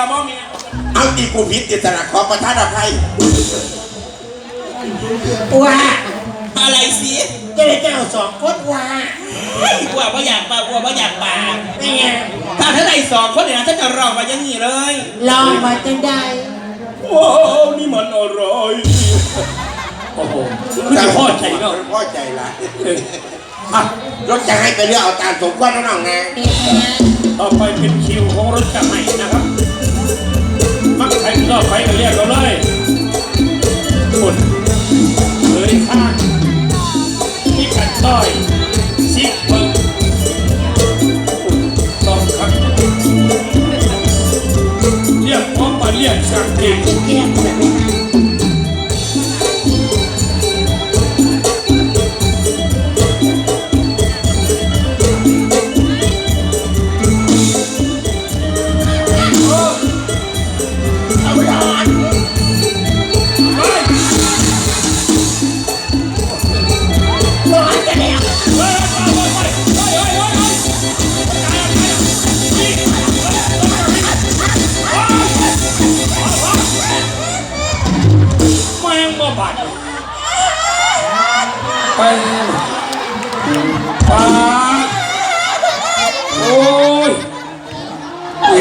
ละบ่มีเอาตีกูผิดจิตนาขอประทานอภัยว่าอะไรสิจะได้เจ้าสองคนว่าว่าอยากปาว่าอยากปาไม่ไงถ้าท่านใดสองคนเนี่ยท่านจะรองมาอย่างนี้เลยลองมาจังได้ว้าวนี่มันอร่อยโอ้โหคือจะพ่อใจเนาะพ่อใจละรถจะให้ไปเลือกเอาตามสมควรน้องๆนะต่อไปเป็นคิวของรถจะใหม่นะครับมักใครก็ไปเรียกเราเลยคนเลยข้างที่กันต้อยซิปเปิลต้องครับเรียกพร้อมมาเรียกสักทีไปปาโอ้ยเ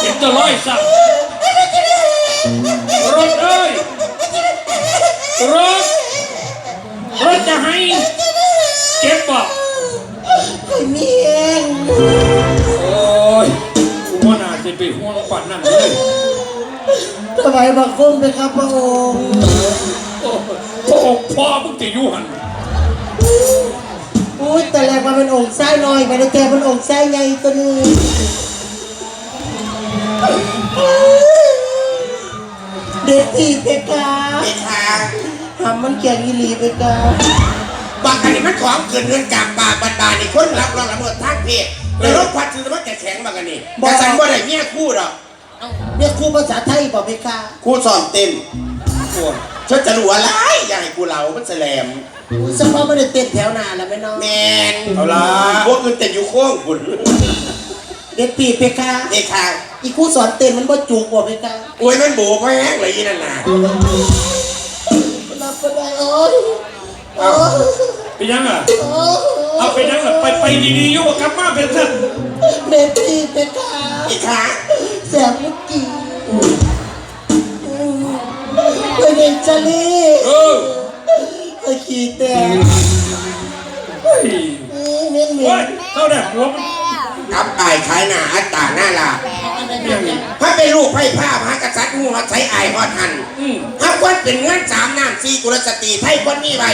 ห็นจะร้อยสักรถเอ้ยรถจะให้เก็บบอกมีเองโอ้ยกูว่าน่าจะไปห่วงปั่นนั่นเลยทำไมบังคับไปครับพระองค์พระองค์พ่อมึงจะยุ่หันอุ้ยแต่แรกมาเป็นองค์ไส้น้อยไปได้แกเป็นองค์ไส้ใหญ่ตัวนึงเด็กที่เพกาทำมันเกี่ยงอีหลีเพกาบางอันนี้มันของเกินเงินจากปากบานๆนี่คนรับรองละเมิดทางเพศแต่รถควันคือมันจะแข็งบางอันนี้แต่ฉันว่าได้เมียคู่หรอกเรียกคู่ภาษาไทยบอกเพกาคู่สอนเต้นฉันจะรู้อะไรอยากให้กูเหลามันแสลมสมมติไม่ได้เต้นแถวหน้าแล้วไม่น้องแมนเอาละพวกอื่นแต่อยู่โค้งคุณเด็ดปีเพคะอีคู่สอนเต้นมันบ่จุกบ่เพคะโอ้ยมันโบกแห้งเลยนั่นน่ะรับไปได้โอ้ยไปยังอ่ะเอาไปยังอ่ะไปดีๆยุ่งกับมาเป็นสัตว์เด็ดปีเพคะอีกค่ะแสบมุกกี้ไปเด็กจะลีไอ้ขี้แตกเฮ้ยเท่าไหร่หัวมันกับอายขายหน้าอัตตาหน้าลาถ้าเป็นลูกไพ่ผ้ามหากษัตริย์งูหัดใช้อายฮอดหันถ้าควรเป็นเงื่อน3 น้ำ 4กุลสตรีไทยคนนี้ไว้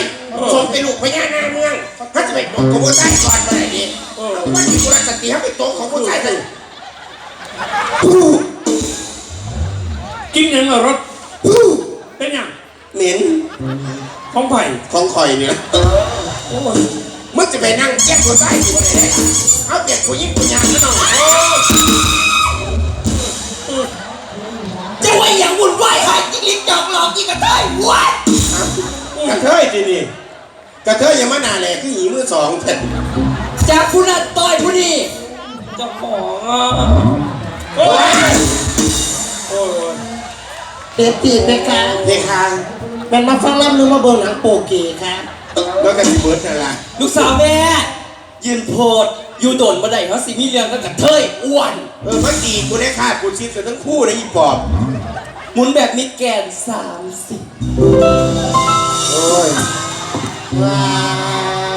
สมเป็นลูกพญานาคเมืองถ้าจะเป็นตัวของผู้ชายก่อนเมื่อไหร่ดีวันที่กุลสตรีถ้าเป็นตัวของผู้ชายเลยกินยังรถเป็นยังเหม็นของไผ่ของข่อยเนี่ยมึงจะไปนั่งเจ็บกูใส่อยู่บนไหนเอาเปลี่ยนกูยิ่งกูยากนะน้องจะไว้อย่างวุ่นวายหายจิงลิงจอกหลอกจิงกระเทยวัดกระเทยทีนี่กระเทยยังไม่นานแหละคือหีมือ2เถอะจากผู้นั้นต่อยผู้นี้เจ้าของโอ้ยเด็ดปีเพคะเป็นมาฟังล่ำหรือมาเบิ่งหนังโปเกครับแล้วกันที่เบิร์ดนั่นแหละลูกสาวแม่ยืนโพดอยู่โดนบันไดเขาสิมีเรื่องตั้งแต่เทยอ้วนมันดีกูได้ค่ากูชิดกันทั้งคู่นะอีปอบหมุนแบบมิดแกน30โอ้ยว้า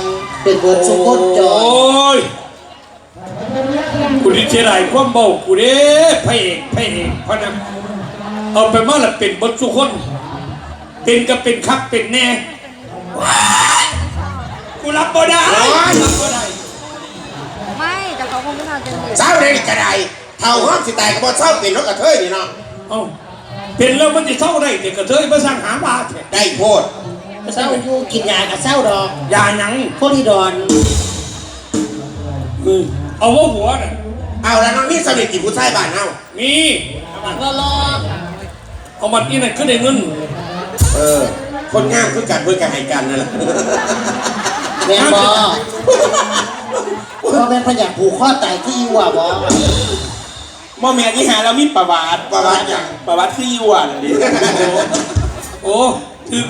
วเป็นบทสมบทจอยกูดิเจไรความเบากูเด้พระเอกพระนำเอาไปมาละเป็นบทสุคนเป็นก็เป็นคักเป็นแน่กูรับบ่ได้ไม่แต่เขาคงไม่ทำจริงเศร้าเลยกระไดเท่าห้องสิตายกับบ่เศร้าเป็นนกกระเทยนี่เนาะเป็นแล้วมันจะเศร้าได้แต่กระเทยมาสร้างหาบาทได้โพดเศร้าอยู่กินยากับเศร้าดอกยาหนังโคดีดอนเอาว่าหัวน่ะเอาแล้วน้องนี่สนิทกี่ผู้ชายบ้านเฮามีบัตรรอเอาบัตรนี่น่ะขึ้นได้เงินคนงามคือกันเพื่อการให้กันนั่นแหละแม่บอเพราะเป็นพยาผูกข้อตายที่อยู่ว่ะบอ หมอแม่ที่หาเรามีประวัติ ประวัติอย่าง ประวัติคืออยู่อ่ะนี่ โอ้ถือ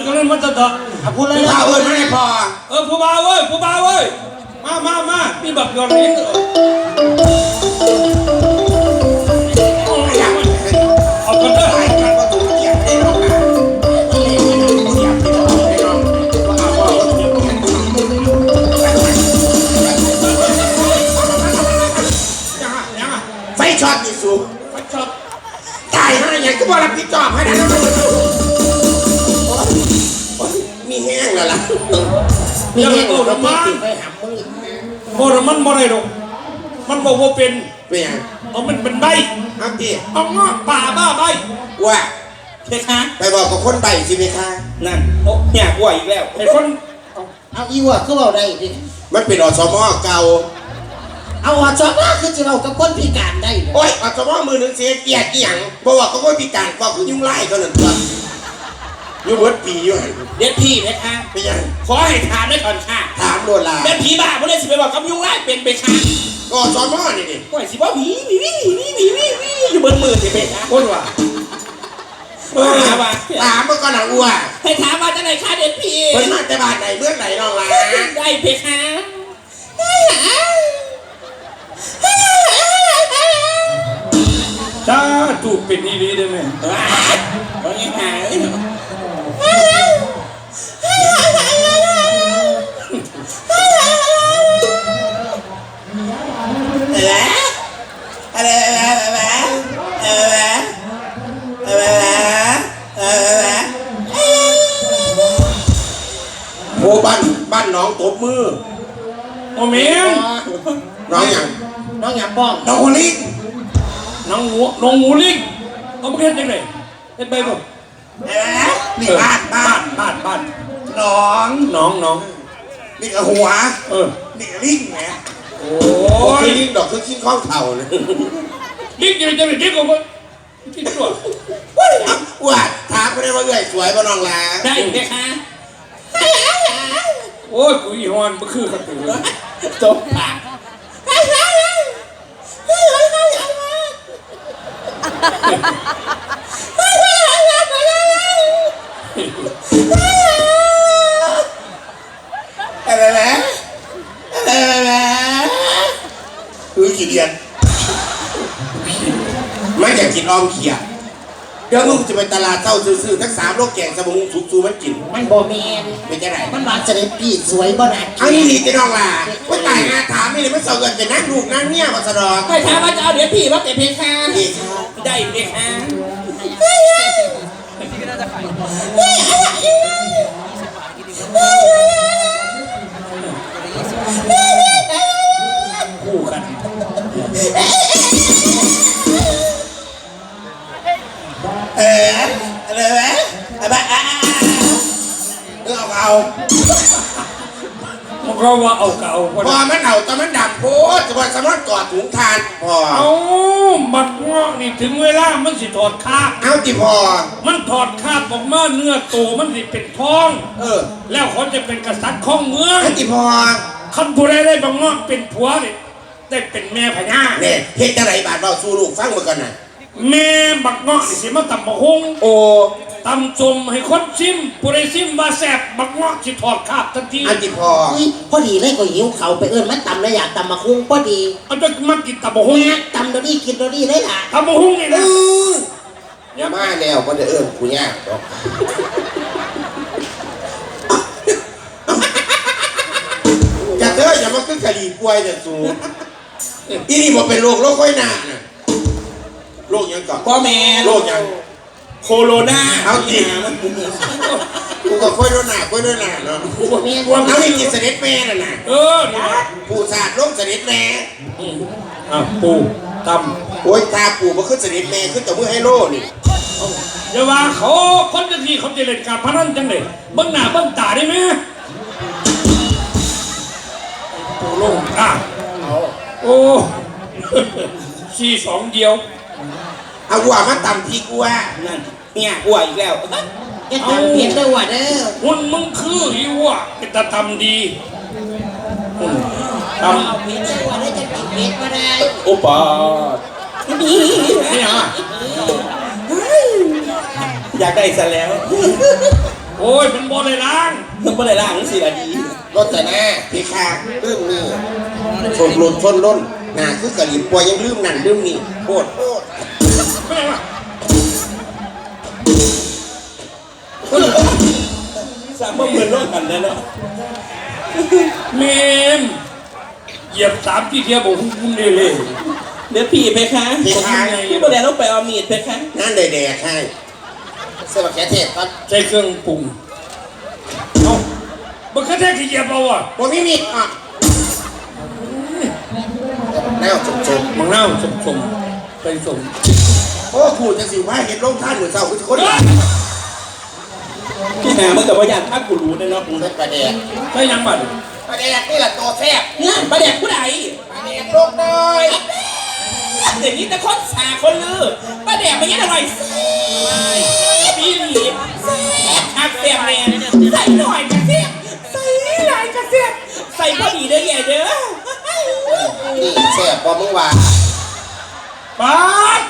กันเล่นมันจะต่อ พูดเลย พาเอิญไม่พอ ผู้บ่าวเว้ยมาพี่แบบยอดลิ้นเอากันเด้อ ไอ้กันว่าถูกเกียบได้หรอกนะเสียบที่เราได้หรอกว่าเอาว่าเกียบไฟช็อตนี่สูงไฟช็อตตายให้ยังก็บอกรับผิดชอบให้ได้มีแห้งแล้วล่ะ มีเรื่องเราไม่ติดไปหามือ โมรมันบ่ได้ดอกมันบอกว่าเป็น เป็นยัง มันเป็นใบ เอาดิ เอางอกป่าบ้าใบ ว่า เพคะ ไปบอกกับคนใบสิไหมคะ นั่นโอ้เนี่ยกลัวอีกแล้ว ไอ้คน เอาอีวะก็เอาได้ดิ มันเป็นอสมเก่า เอาหัวจอดว่าคือจะเอากับคนพิการได้ โอ้ยอสมมือหนึ่งเสียเกียรติอย่างบอกว่าก็คนพิการก็คือยุ่งไล่เขาหนึ่งตัวยุ่งเบิดปีอยู่หัน เด็ดพี่เพคะ เป็นยัง ขอให้ถามได้ก่อนค่ะ ถามโดนลา เด็ดผีบ้าบ่ได้สิไปบอกกับยุงไล่เป็นไปค่ะ ก็อสมนี่ดิ ว่าสิบ่หวีอยู่บนมือสิเพคะ คนว่า ถามว่า ถามมาก่อนนะอ้ว ให้ถามว่าจะไหนคะเด็ดพี่ เป็นมาแต่บ้านไหนเมื่อไหนน้องล่ะ ได้เพคะ จ้าตูกเป็นนี่ดีได้ไหม ว่าไงหายโอ้บ้านน้องตบมือ โอเมียง น้องอย่าง น้องอย่าป้อง น้องคนนี้ น้องหูลิงเอามาเฮ็ดยังไงเฮ็ดไปบ่ นี่บ้าน น้อง นี่กับหัว นี่กับลิงไง โอ้ โอ้ ย ยลิงดอกคือขี้ข้องเท่าเลย ลิงจะไปลิงกับมันที่ตัว ว่าถามไปได้ว่าเอ้ยสวยบ่น้องล่ะ ได้เพคะ โอ้ยกูอีฮอนบ่คือกันตัว จบปาก คือขี้เดียนไม่อยากกินออมเขียดเดี๋ยวมึงจะไปตลาดเต้าซื้อๆทั้ง3โลแกงสมุนสุกๆมันกิน มันบ่แมน เป็นจังได๋ มันมาจะได้ปีสวยบ่น่ะ เอานี่ดีจะน้องล่ะว่าตายหาถามนี่เลยมันเสาเกินเป็นนั่งลูกนั่งเนี่ยมาสะดอก ให้ถามว่าจะเอาเด็ดพี่ว่าแต่เพคะ นี่ครับ ได้เพคะ คู่กัน อะไรวะเอา มันก็ว่าเอาเก่าคน พอมันเอาแต่มันดำโคตรจะว่าสมอนกอดถุงทานพอ เอาบักงอกนี่ถึงเวลามันสิถอดคราบ เอาที่พอ มันถอดคราบออกมาเนื้อตัวมันสิเป็นทอง แล้วเขาจะเป็นกษัตริย์ของเมือง เอาที่พอ คันผู้ใดได้บักงอกเป็นผัวนี่ได้เป็นแม่พญา เนี่ยเฮ็ดจังไรบาดเราสู้ลูกฟังมาก่อนน่ะ แม่บักงอกนี่สิมาตำบักฮง โอ้ ตำจมให้คนซิมผู้ใดซิมว่าแซ่บบักงอกสิถอดคราบทันที เอาที่พอ อุ้ยพอดีเลยก็หิวเขาไปเอิ้นมันตำแล้วอยากตำมาคุ้งพอดี เอาจะมากินตำบักฮง เนี่ยตำเดี๋ยวนี้กินเดี๋ยวนี้เลยล่ะ ตำบักฮงนี่นะ มาแล้วก็จะกูยากหรอกจะเถอะอย่ามาขึ้นกะหรี่ป่วยจะสูอีนี่บอกเป็นโรคค่อยหนาน่ะโรคยังก่อน พ่อแม่ โรคยัง โคโรนา เอาจริงกูก็ค่อยโดนหนาเนาะ บ่แม่น เอาให้กินเสด็จแม่น่ะนะ นี่นะ ปู่ศาสตร์ลงเสด็จแม่ ปูต โอ้ยตาปู่มาขึ้นเสด็จแม่ขึ้นแต่มือให้โลนี่ ำอย่าว่าเขาคนจะที่เขาจะเล่นการพนันจังเลยเบิ้งหน้าเบิ้งตาได้ไหมปูลงโอ้ 4-2 เดียว เอาหัวมาตำพี่กูว่า นั่นเนี่ยอ้วอีกแล้ว แกตำเพียนได้ว่าเด้อ หุ่นมึงคืออีวะเป็นตาตำดีตำ เพียนได้ว่าได้จะกิน เด็กก็ได้ โอปานี่ นี่อ่ะ อยากได้ซะแล้ว โอ้ยเป็นบอลเลยล้าง มันบ่ได้ล่างสิละดี รถแต่หน้าพี่คาลืมนี่ชนล้นชนล้นหน้าคือกระหลิบปวยยังลืมนั่นลืมนี่โคตร ไม่เอา สามบ่เหมือนโลกกันแล้วเนาะ เมมเหยียบสามที่เทียบบอกคุณเลย เดี๋ยวพี่เพคะพี่บ่ได้ต้องไปเอามีดเพคะ นั่นแดกให้เสื้อแขนเทพครับ ใช้เครื่องปรุงเอาบังคับแท้ขี้เหยียบเราอ่ะ โมมีมีดอ่ะแนวชม มังน่าวสมไปสม โอ้พูดจะสิว่าเห็นลงท่านเหมือนเศร้าคือคน พี่หามันกับว่าอยากพักกูรู้แน่เนาะ เป็นประเด็น ใช่ยังบัด ประเด็นนี่แหละตัวแซ่บ เนี่ยประเด็กผู้ใด ประเด็นโลกน้อย เดี๋ยวนี้แต่คนสาคนลือประเด็กมันยังอร่อยพี่หลีอักเสียบแรงใส่หน่อยกระเสียบใส่หลายกระเสียบใส่พอดีเด้อใหญ่เด้อ นี่แซ่บพอมึงว่า ปาด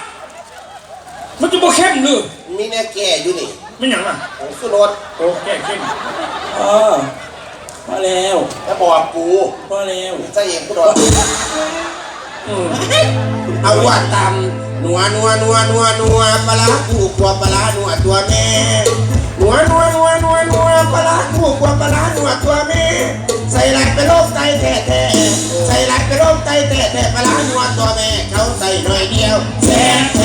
มันจะบ่เข้มหรือ มีแน่แก่อยู่นี่ ไม่หยังอ่ะ ผมสุรส โอ้แก่เข้ม พอแล้ว แล้วบอกกู พอแล้ว ใจเย็นกูโดนเอาว่าตำนัวปลาร้ากูกลัวปลาร้านัวตัวแม่นัวปลาร้ากูกลัวปลาร้านัวตัวแม่ใส่หลายเป็นโรคไตแท้ใส่หลายเป็นโรคไตแท้ปลาร้านัวตัวแม่เขาใส่หน่อยเดียวแซ่บ